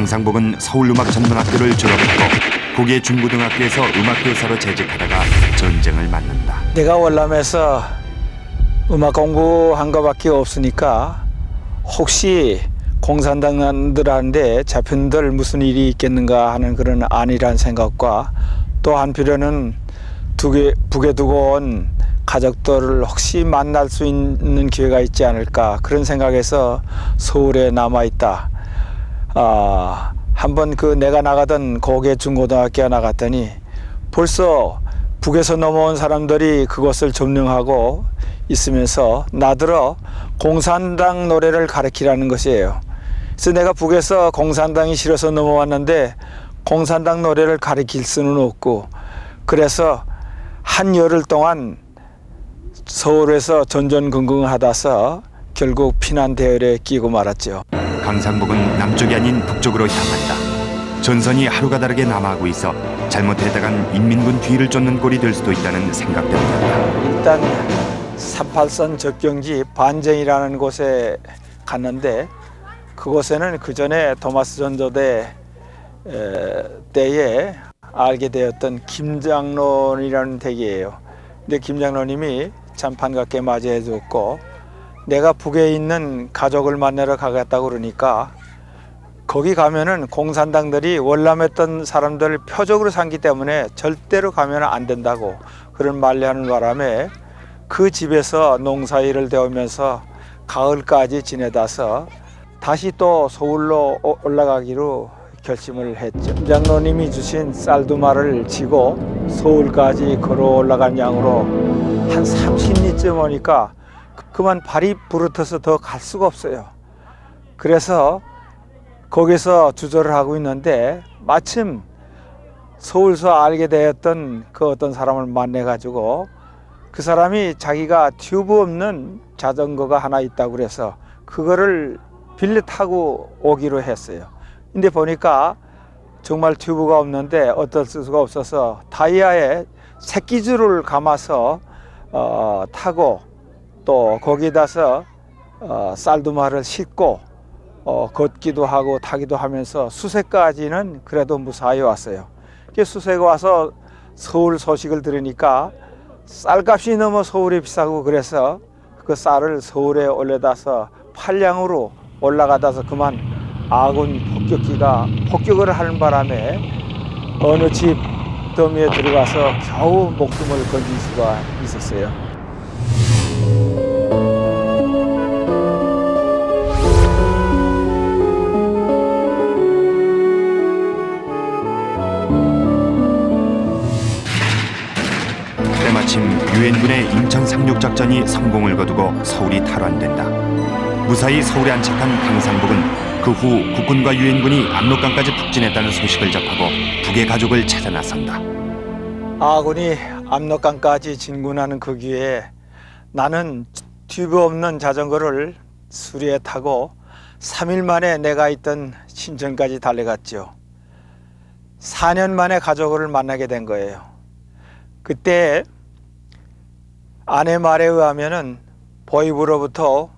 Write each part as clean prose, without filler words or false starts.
강상복은 서울음악전문학교를 졸업했고 고개 중고등학교에서 음악교사로 재직하다가 전쟁을 맞는다. 내가 월남에서 음악 공부한 거밖에 없으니까 혹시 공산당들한테 잡힌들 무슨 일이 있겠는가 하는 그런 안일한 생각과 또 한편으로는 북에 두고 온 가족들을 혹시 만날 수 있는 기회가 있지 않을까 그런 생각에서 서울에 남아있다. 한번 내가 나가던 고개 중고등학교에 나갔더니 벌써 북에서 넘어온 사람들이 그것을 점령하고 있으면서 나더러 공산당 노래를 가르치라는 것이에요. 그래서 내가 북에서 공산당이 싫어서 넘어왔는데 공산당 노래를 가르칠 수는 없고 그래서 한 열흘 동안 서울에서 전전긍긍하다서 결국 피난 대열에 끼고 말았죠. 강상복은 남쪽이 아닌 북쪽으로 향한다. 전선이 하루가 다르게 남하하고 있어 잘못했다간 인민군 뒤를 쫓는 꼴이 될 수도 있다는 생각 때문이었다. 일단 38선 접경지 반쟁이라는 곳에 갔는데 그곳에는 그 전에 토마스 전조대 때에 알게 되었던 김장론이라는 댁이에요. 근데 김장로님이 참 반갑게 맞이해 줬고 내가 북에 있는 가족을 만나러 가겠다고 그러니까 거기 가면은 공산당들이 월남했던 사람들을 표적으로 삼기 때문에 절대로 가면 안 된다고 그런 말하는 바람에 그 집에서 농사일을 배우면서 가을까지 지내다서 다시 또 서울로 올라가기로 결심을 했죠. 김장로님이 주신 쌀두마를 지고 서울까지 걸어 올라간 양으로 한 30리쯤 오니까 그만 발이 부르터서 더 갈 수가 없어요. 그래서 거기서 주저를 하고 있는데 마침 서울서 알게 되었던 그 어떤 사람을 만나가지고 그 사람이 자기가 튜브 없는 자전거가 하나 있다고 그래서 그거를 빌려 타고 오기로 했어요. 근데 보니까 정말 튜브가 없는데 어쩔 수가 없어서 타이어에 새끼줄을 감아서 타고 또 거기다서 쌀두마를 싣고 걷기도 하고 타기도 하면서 수세까지는 그래도 무사히 왔어요. 수세가 와서 서울 소식을 들으니까 쌀값이 너무 서울이 비싸고 그래서 그 쌀을 서울에 올려다서 팔량으로 올라가다서 그만 아군 폭격을 하는 바람에 어느 집 더미에 들어가서 겨우 목숨을 건질 수가 있었어요. 때마침 유엔군의 인천 상륙작전이 성공을 거두고 서울이 탈환된다. 무사히 서울에 안착한 강상복은 그 후 국군과 유엔군이 압록강까지 북진했다는 소식을 접하고 북의 가족을 찾아 나선다. 아군이 압록강까지 진군하는 그 기회에 나는 튜브 없는 자전거를 수리에 타고 3일 만에 내가 있던 신천까지 달려갔죠. 4년 만에 가족을 만나게 된 거예요. 그때 아내 말에 의하면은 보이부로부터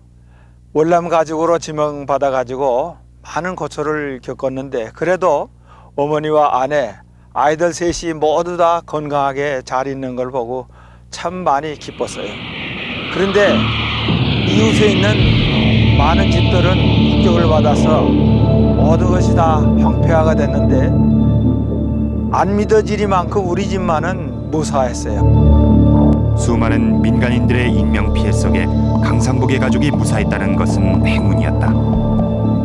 월남 가족으로 지명받아 가지고 많은 고초를 겪었는데 그래도 어머니와 아내, 아이들 셋이 모두 다 건강하게 잘 있는 걸 보고 참 많이 기뻤어요. 그런데 이웃에 있는 많은 집들은 폭격을 받아서 모든 것이 다 황폐화가 됐는데 안 믿어지리만큼 우리 집만은 무사했어요. 수많은 민간인들의 인명 피해 속에 강상복의 가족이 무사했다는 것은 행운이었다.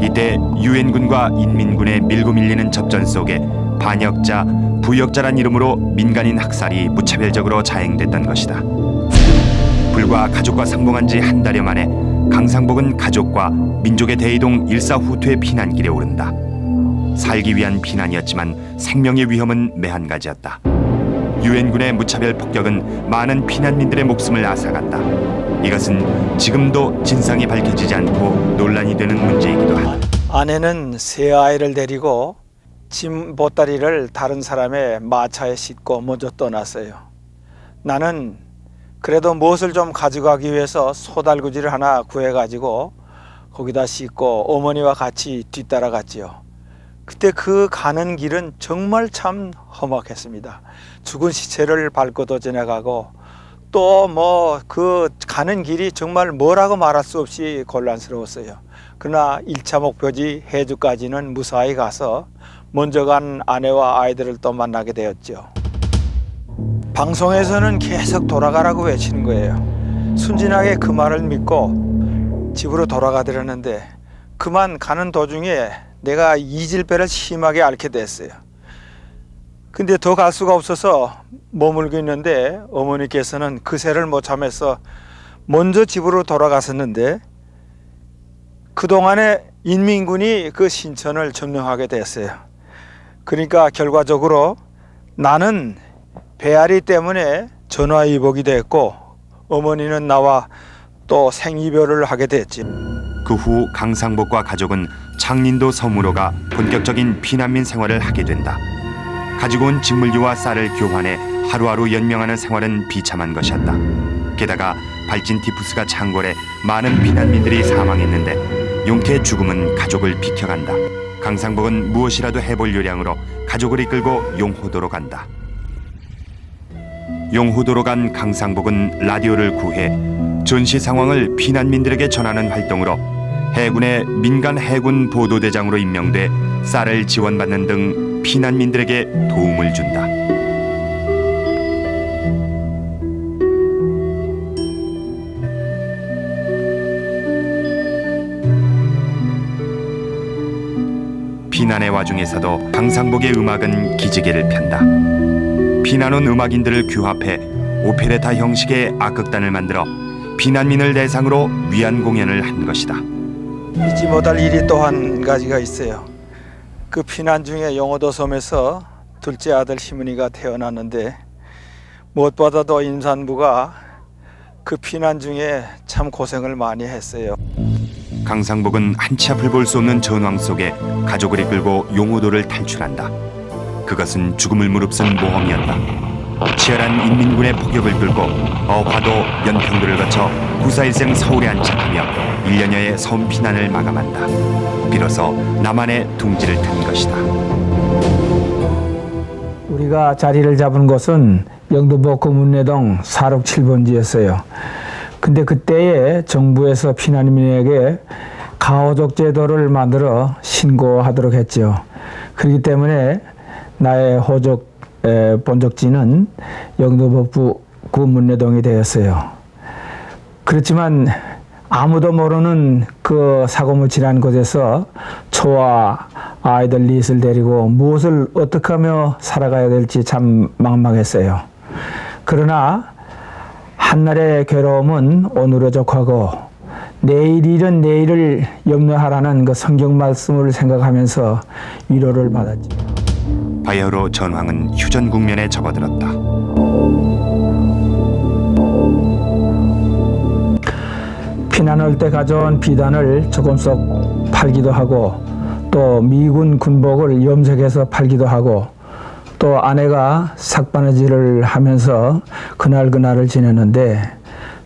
이때 유엔군과 인민군의 밀고 밀리는 접전 속에 반역자, 부역자란 이름으로 민간인 학살이 무차별적으로 자행됐던 것이다. 불과 가족과 상봉한 지 한 달여 만에 강상복은 가족과 민족의 대이동 일사후퇴의 피난길에 오른다. 살기 위한 피난이었지만 생명의 위험은 매한가지였다. 유엔군의 무차별 폭격은 많은 피난민들의 목숨을 앗아갔다. 이것은 지금도 진상이 밝혀지지 않고 논란이 되는 문제이기도 하다. 아내는 세 아이를 데리고 짐 보따리를 다른 사람의 마차에 싣고 먼저 떠났어요. 나는 그래도 무엇을 좀 가져가기 위해서 소달구지를 하나 구해가지고 거기다 싣고 어머니와 같이 뒤따라갔지요. 그때 그 가는 길은 정말 참 험악했습니다. 죽은 시체를 밟고도 지나가고 또 뭐 그 가는 길이 정말 뭐라고 말할 수 없이 곤란스러웠어요. 그러나 1차 목표지 해주까지는 무사히 가서 먼저 간 아내와 아이들을 또 만나게 되었죠. 방송에서는 계속 돌아가라고 외치는 거예요. 순진하게 그 말을 믿고 집으로 돌아가더라는데 그만 가는 도중에 내가 이질배를 심하게 앓게 됐어요. 근데 더 갈 수가 없어서 머물고 있는데 어머니께서는 그새를 못 참아서 먼저 집으로 돌아갔었는데 그동안에 인민군이 그 신천을 점령하게 됐어요. 그러니까 결과적으로 나는 배앓이 때문에 전화위복이 됐고 어머니는 나와 또 생이별을 하게 됐지. 그 후 강상복과 가족은 창린도 섬으로 가 본격적인 피난민 생활을 하게 된다. 가지고 온 직물류와 쌀을 교환해 하루하루 연명하는 생활은 비참한 것이었다. 게다가 발진 티푸스가 창궐해 많은 피난민들이 사망했는데 용태의 죽음은 가족을 비켜간다. 강상복은 무엇이라도 해볼 요량으로 가족을 이끌고 용호도로 간다. 용호도로 간 강상복은 라디오를 구해 전시 상황을 피난민들에게 전하는 활동으로 해군의 민간 해군 보도대장으로 임명돼 쌀을 지원받는 등 피난민들에게 도움을 준다. 피난의 와중에서도 강상복의 음악은 기지개를 편다. 피난 온 음악인들을 규합해 오페레타 형식의 악극단을 만들어 피난민을 대상으로 위안 공연을 한 것이다. 잊지 못할 일이 또 한 가지가 있어요. 그 피난 중에 용호도 섬에서 둘째 아들 희문이가 태어났는데 무엇보다도 임산부가 그 피난 중에 참 고생을 많이 했어요. 강상복은 한치 앞을 볼 수 없는 전황 속에 가족을 이끌고 용호도를 탈출한다. 그것은 죽음을 무릅쓴 모험이었다. 치열한 인민군의 폭격을 뚫고 어화도 연평도를 거쳐 9.4일생 서울에 안착하며 1년여의 섬 피난을 마감한다. 비로소 나만의 둥지를 튼 것이다. 우리가 자리를 잡은 곳은 영등포 금운내동 4록 7번지였어요. 근데 그때에 정부에서 피난민에게 가호적 제도를 만들어 신고하도록 했죠. 그렇기 때문에 나의 호적 본적지는 영등포구 금운내동이 되었어요. 그렇지만 아무도 모르는 그 사고물 치는 곳에서 저와 아이들 넷을 데리고 무엇을 어떻게 하며 살아가야 될지 참 막막했어요. 그러나 한날의 괴로움은 오늘의 족하고 내일 일은 내일을 염려하라는 그 성경 말씀을 생각하면서 위로를 받았지. 바야흐로 전황은 휴전 국면에 접어들었다. 피난 올 때 가져온 비단을 조금씩 팔기도 하고 또 미군 군복을 염색해서 팔기도 하고 또 아내가 삭바느질을 하면서 그날을 지냈는데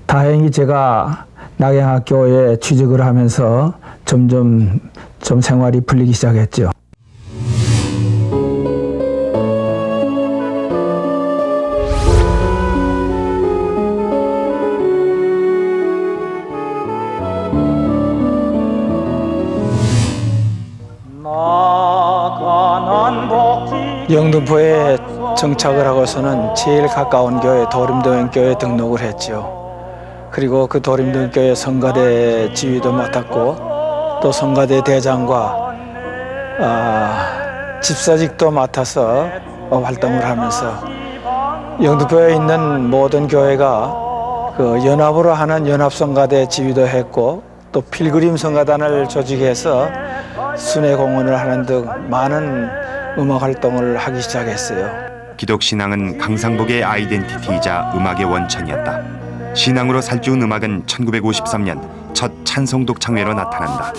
다행히 제가 낙양학교에 취직을 하면서 점점 좀 생활이 풀리기 시작했죠. 영등포에 정착을 하고서는 제일 가까운 교회 도림동교회에 등록을 했죠. 그리고 그 도림동교회 성가대 지휘도 맡았고 또 성가대 대장과 집사직도 맡아서 활동을 하면서 영등포에 있는 모든 교회가 그 연합으로 하는 연합성가대 지휘도 했고 또 필그림 성가단을 조직해서 순회 공연을 하는 등 많은 음악 활동을 하기 시작했어요. 기독 신앙은 강상복의 아이덴티티이자 음악의 원천이었다. 신앙으로 살찌운 음악은 1953년 첫 찬송 독창회로 나타난다.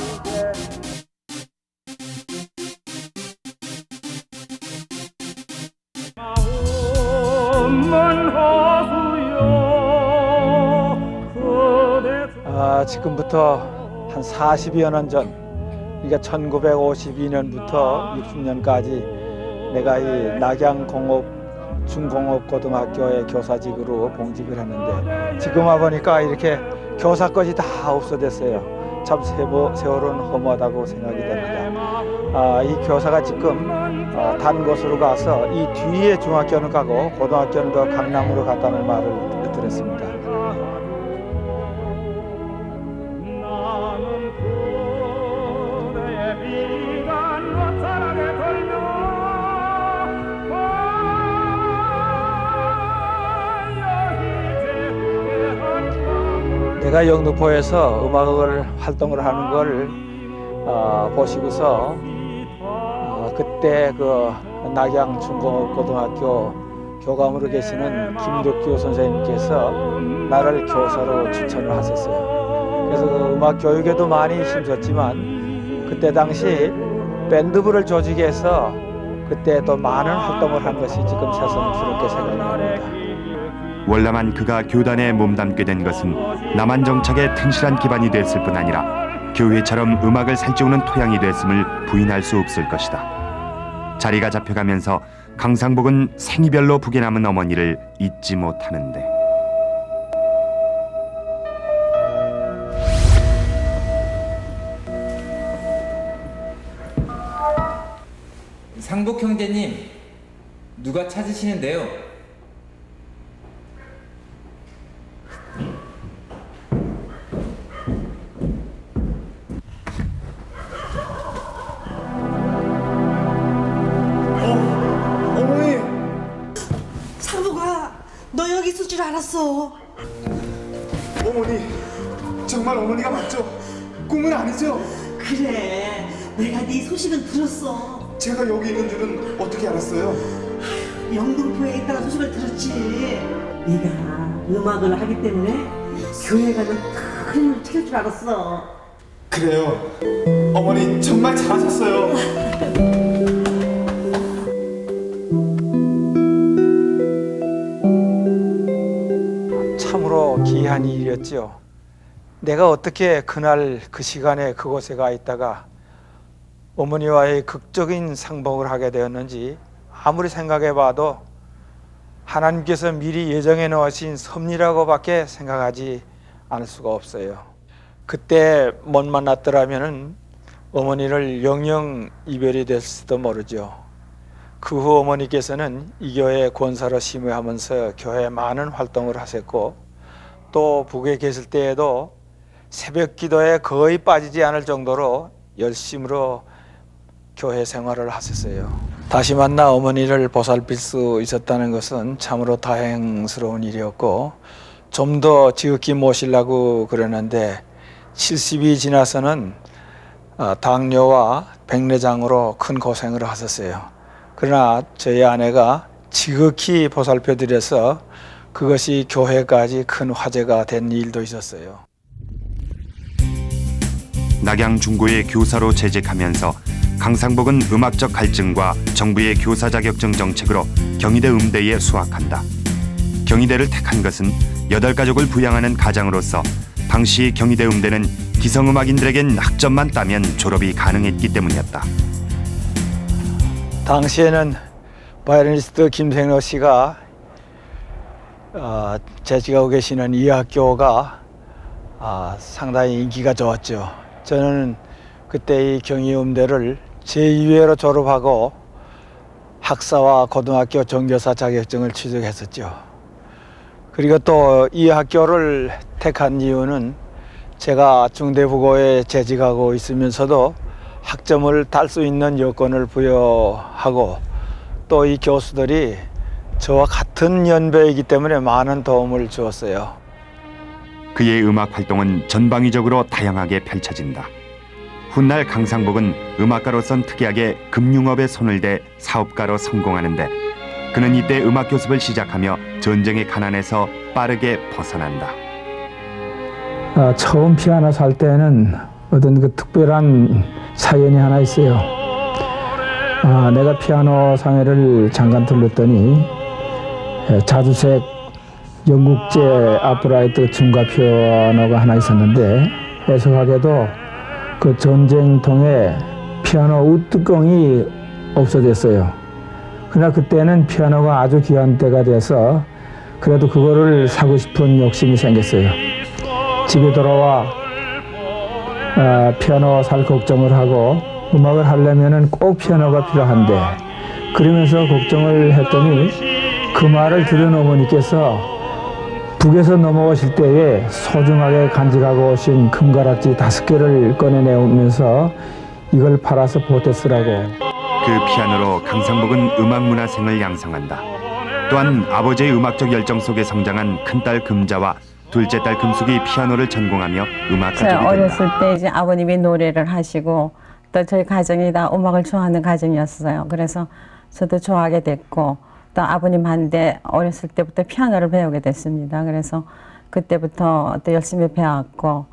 지금부터 한 40여 년 전 그러니까 1952년부터 60년까지 내가 이 낙양공업 중공업고등학교의 교사직으로 봉직을 했는데 지금 와보니까 이렇게 교사까지 다 없어졌어요. 참 세월은 허무하다고 생각이 됩니다. 이 교사가 지금 단 곳으로 가서 이 뒤에 중학교는 가고 고등학교는 더 강남으로 갔다는 말을 들었습니다. 내가 영등포에서 음악을 활동을 하는 걸 보시고서 그때 그 낙양 중공업고등학교 교감으로 계시는 김덕규 선생님께서 나를 교사로 추천을 하셨어요. 그래서 그 음악 교육에도 많이 힘줬지만 그때 당시 밴드부를 조직해서 그때 또 많은 활동을 한 것이 지금 새삼스럽게 생각이 납니다. 월남한 그가 교단에 몸담게 된 것은 남한 정착에 튼실한 기반이 됐을 뿐 아니라 교회처럼 음악을 살찌우는 토양이 됐음을 부인할 수 없을 것이다. 자리가 잡혀가면서 강상복은 생이별로 북에 남은 어머니를 잊지 못하는데 상복 형제님, 누가 찾으시는데요? 어머니! 상복아, 너 여기 있을 줄 알았어. 어머니, 정말 어머니가 맞죠? 꿈은 아니죠? 그래, 내가 네 소식은 들었어. 제가 여기 있는 줄은 어떻게 알았어요? 영등포에 있다는 소식을 들었지. 네가 음악을 하기 때문에 교회 가면 큰 힘을 챙길 줄 알았어. 그래요. 어머니 정말 잘하셨어요. 참으로 귀한 일이었죠. 내가 어떻게 그날 그 시간에 그곳에 가 있다가 어머니와의 극적인 상봉을 하게 되었는지 아무리 생각해봐도 하나님께서 미리 예정해 놓으신 섭리라고밖에 생각하지 않을 수가 없어요. 그때 못 만났더라면 어머니를 영영 이별이 됐을지도 모르죠. 그 후 어머니께서는 이 교회 권사로 심의하면서 교회에 많은 활동을 하셨고 또 북에 계실 때에도 새벽 기도에 거의 빠지지 않을 정도로 열심으로 교회 생활을 하셨어요. 다시 만나 어머니를 보살필 수 있었다는 것은 참으로 다행스러운 일이었고 좀 더 지극히 모시려고 그러는데 70이 지나서는 당뇨와 백내장으로 큰 고생을 하셨어요. 그러나 저희 아내가 지극히 보살펴드려서 그것이 교회까지 큰 화제가 된 일도 있었어요. 낙양 중고의 교사로 재직하면서 강상복은 음악적 갈증과 정부의 교사 자격증 정책으로 경희대 음대에 수학한다. 경희대를 택한 것은 8가족을 부양하는 가장으로서 당시 경희대 음대는 기성음악인들에겐 학점만 따면 졸업이 가능했기 때문이었다. 당시에는 바이올리니스트 김생로 씨가 재직하고 계시는 이 학교가 상당히 인기가 좋았죠. 저는 그때 이 경희음대를 제2회로 졸업하고 학사와 고등학교 정교사 자격증을 취득했었죠. 그리고 또 이 학교를 택한 이유는 제가 중대부고에 재직하고 있으면서도 학점을 딸 수 있는 여건을 부여하고 또 이 교수들이 저와 같은 연배이기 때문에 많은 도움을 주었어요. 그의 음악 활동은 전방위적으로 다양하게 펼쳐진다. 훗날 강상복은 음악가로선 특이하게 금융업에 손을 대 사업가로 성공하는데 그는 이때 음악 교습을 시작하며 전쟁의 가난에서 빠르게 벗어난다. 처음 피아노 살 때는 어떤 그 특별한 사연이 하나 있어요. 내가 피아노 상회를 잠깐 들렀더니 자주색 영국제 아프라이트 중가 피아노가 하나 있었는데 애석하게도 그 전쟁통에 피아노 우뚜껑이 없어졌어요. 그러나 그때는 피아노가 아주 귀한 때가 돼서 그래도 그거를 사고 싶은 욕심이 생겼어요. 집에 돌아와 피아노 살 걱정을 하고 음악을 하려면은 꼭 피아노가 필요한데 그러면서 걱정을 했더니 그 말을 들은 어머니께서 북에서 넘어오실 때에 소중하게 간직하고 오신 금가락지 5개를 꺼내내오면서 이걸 팔아서 보태 쓰라고. 그 피아노로 강상복은 음악문화생을 양성한다. 또한 아버지의 음악적 열정 속에 성장한 큰딸 금자와 둘째 딸 금숙이 피아노를 전공하며 음악 가족이 제가 된다. 어렸을 때 이제 아버님이 노래를 하시고 또 저희 가정이 다 음악을 좋아하는 가정이었어요. 그래서 저도 좋아하게 됐고 또 아버님한테 어렸을 때부터 피아노를 배우게 됐습니다. 그래서 그때부터 또 열심히 배웠고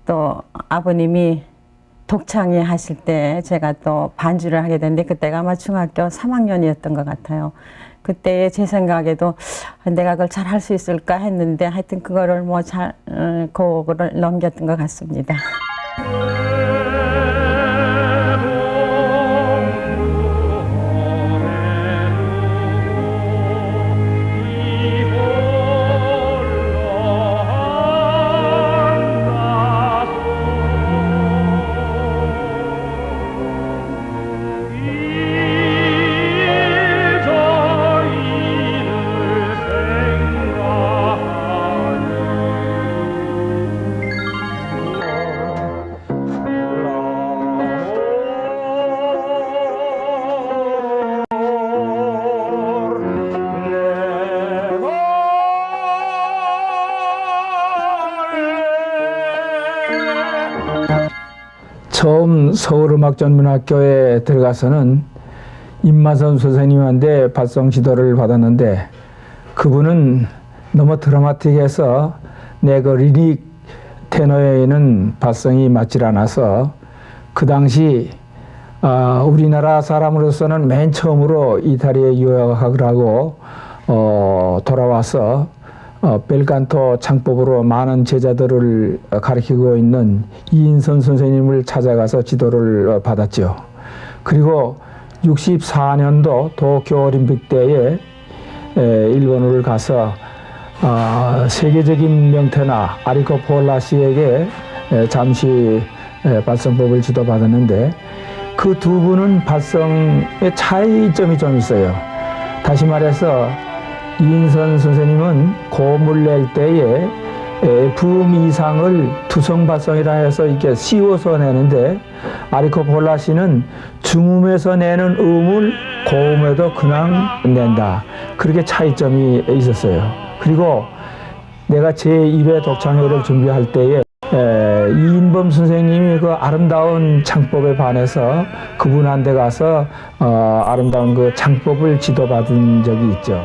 또 아버님이 독창이 하실 때 제가 또 반주를 하게 됐는데 그때가 아마 중학교 3학년이었던 것 같아요. 그때 제 생각에도 내가 그걸 잘 할 수 있을까 했는데 하여튼 그거를 뭐 잘 그거를 넘겼던 것 같습니다. 처음 서울음악전문학교에 들어가서는 임마선 선생님한테 발성 지도를 받았는데 그분은 너무 드라마틱해서 내 그 리릭 테너에는 발성이 맞질 않아서 그 당시 우리나라 사람으로서는 맨 처음으로 이탈리아에 유학을 하고 돌아와서 벨칸토 창법으로 많은 제자들을 가르치고 있는 이인선 선생님을 찾아가서 지도를 받았죠. 그리고 64년도 도쿄 올림픽 때에 일본을 가서 세계적인 명태나 아리코 폴라시에게 잠시 발성법을 지도받았는데 그 두 분은 발성의 차이점이 좀 있어요. 다시 말해서 이인선 선생님은 고음을 낼 때에 F음 이상을 두성 발성이라 해서 이렇게 씌워서 내는데 아리코 폴라시는 중음에서 내는 음을 고음에도 그냥 낸다. 그렇게 차이점이 있었어요. 그리고 내가 제1회 독창회를 준비할 때에 이인범 선생님이 그 아름다운 창법에 반해서 그분한테 가서 아름다운 그 창법을 지도받은 적이 있죠.